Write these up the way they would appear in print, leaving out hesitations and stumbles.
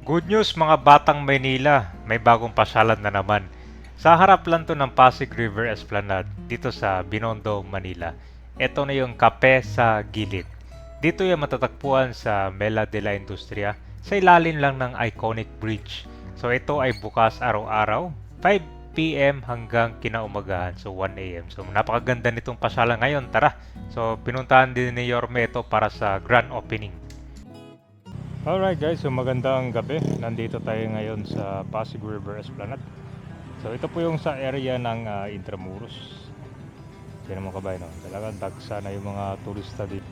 Good news mga batang Maynila, may bagong pasyalan na naman. Sa harap lang to ng Pasig River Esplanade dito sa Binondo, Manila. Ito na yung kape sa gilid. Dito yung matatagpuan sa Mela de la Industria sa ilalim lang ng iconic bridge. So ito ay bukas araw-araw, 5 p.m. hanggang kinaumagahan, so 1 a.m. So napakaganda nitong pasyalan ngayon, tara! So pinuntahan din ni Yorme ito para sa grand opening. Alright guys, so magandang gabi. Nandito tayo ngayon sa Pasig River Esplanade. So ito po yung sa area ng Intramuros. Yan mga kabayan, no? Talagang dagsa na yung mga turista dito.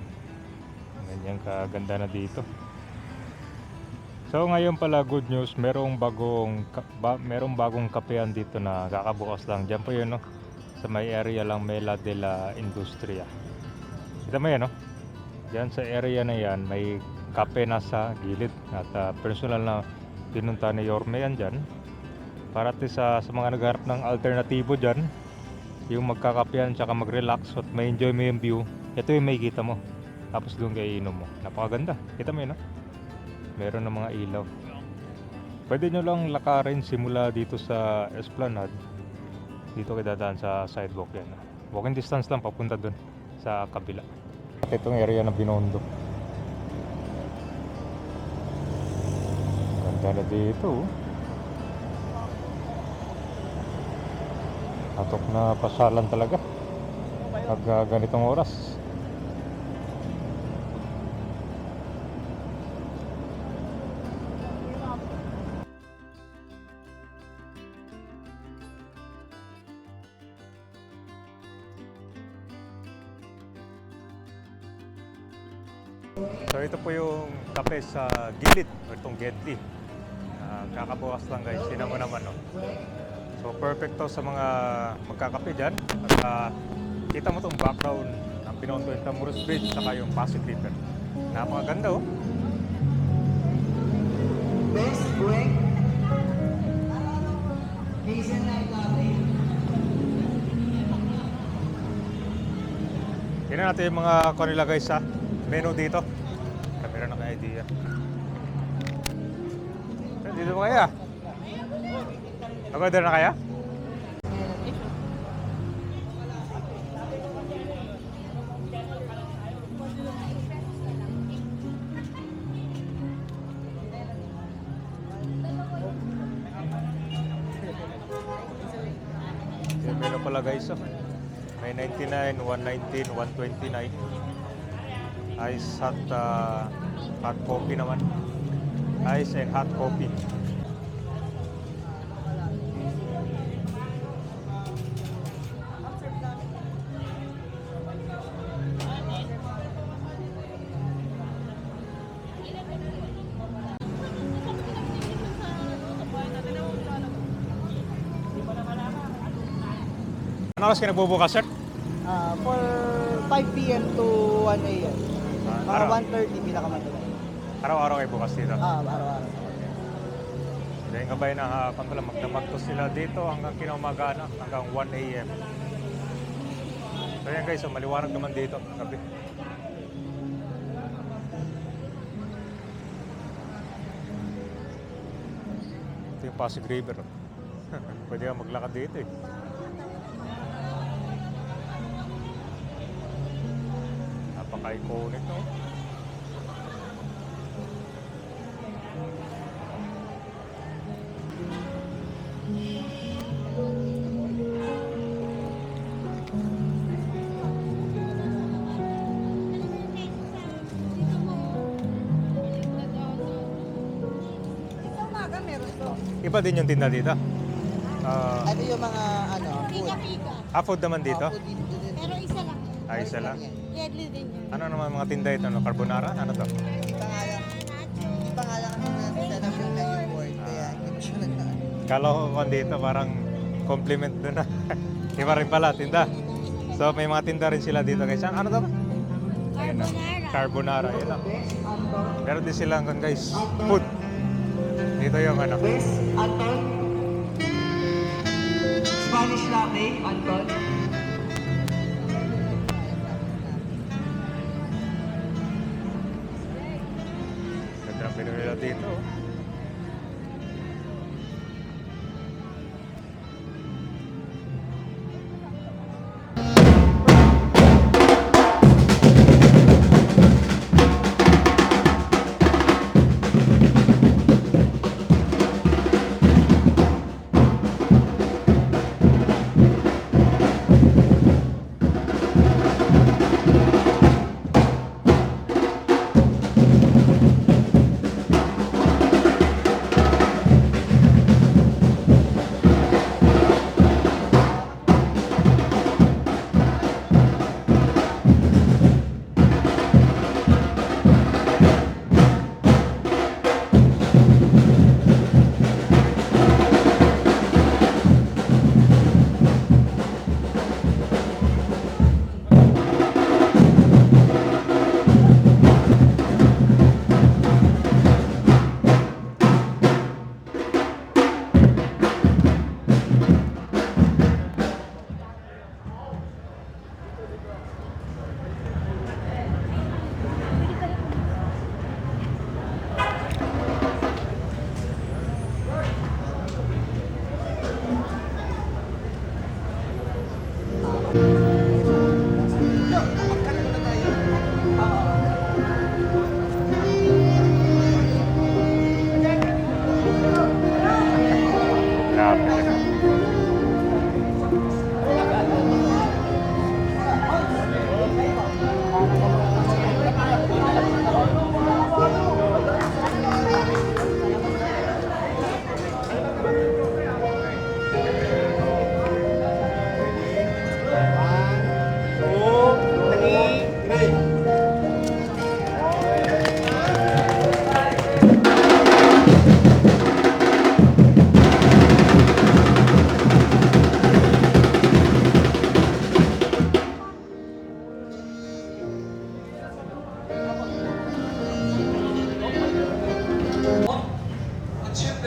Ganyan kaganda na dito. So ngayon pala good news, merong bagong kapehan dito na kakabukas lang. Diyan po yun, no? Sa may area lang, Mela de la Industria. Kita mo yan, no? Diyan sa area na yan, may kape na sa gilid. At personal na pinunta ni Yorme yan dyan. Para sa mga nagharap ng alternatibo dyan, yung magkakapehan tsaka mag-relax at may enjoy mo yung view, ito yung may kita mo. Tapos doon kayo inom mo. Napakaganda. Kita mo yun, no? Meron ng mga ilaw. Pwede nyo lang lakarin simula dito sa Esplanade. Dito kayo dadaan sa sidewalk yan. Walking distance lang papunta doon sa kabila. At itong area na Binondo. Ganda na dito. Atok na pasyalan talaga. Pag ganitong oras. So ito po yung kape sa gilid, itong Getty. Kakabukas lang guys, sino mo naman, no? So perfect to sa mga magkakape dyan. At kita mo itong background ng Binondo Intramuros Bridge saka yung Pasig River. Napakaganda, oh. Best break. Hazelnut latte. Tingnan natin yung mga kanila guys sa menu dito. Kamera na kaya idea. Dito ba kaya? Nag-order na kaya? Yung menu pala guys, oh. May 99, 119, 129. Ice hot coffee naman. Ice and hot coffee. Ano oras ka nagbubukas, sir? For 5 p.m. to 1 a.m. Mga Araw- 1:30 pinakamadalas. Araw-araw kayo bukas dito. Araw-araw. Dahil gabay na hapon pala, magdamag to sila dito hanggang kinaumaga na, hanggang 1 a.m. So yan guys, so maliwanag naman dito gabi. Ito yung Pasig River. Pwede ka maglakad dito eh. Napaka-iconic, no? Ito umaga meron to. Iba din yung tinda dito. Ano yung mga food? Food naman dito. Food dito din. Pero isa lang. Isa lang. Deadly din yun. Ano naman mga tinda ito? No? Carbonara? Ano to? Iba nga lang naman natin na yung kayo word. Kaya hindi siya nagtaan. Kala ko kung dito parang compliment doon na. Iba rin pala, tinda. So may mga tinda rin sila dito guys. Ano to? Ayun na. Carbonara. Yun lang. Meron din sila hanggang guys. Food. Dito yung ano. Wes, Anton. Spanish latte, Anton. Ganda ng menu nila dito. Oh.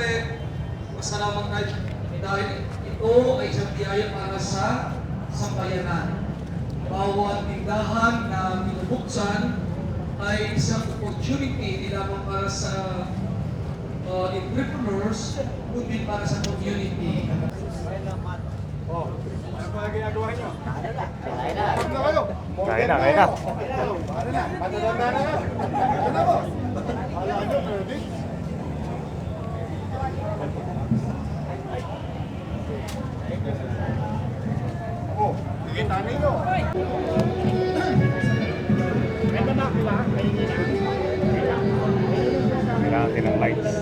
Siyempre, masalamat tayo dahil ito ay isang biyaya para sa sambayanan. Bawat tindahan na binubuksan ay isang opportunity, hindi lamang para sa entrepreneurs, kundi para sa community. Kaya na. Kailangan natin ng lights.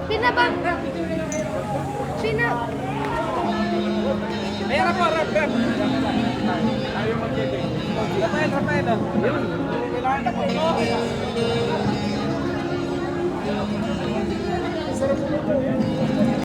Pinabang. Ayan ako, Rap. Ayaw mag-giving. Rafael. Yun. Kailangan ako. Sarap mo.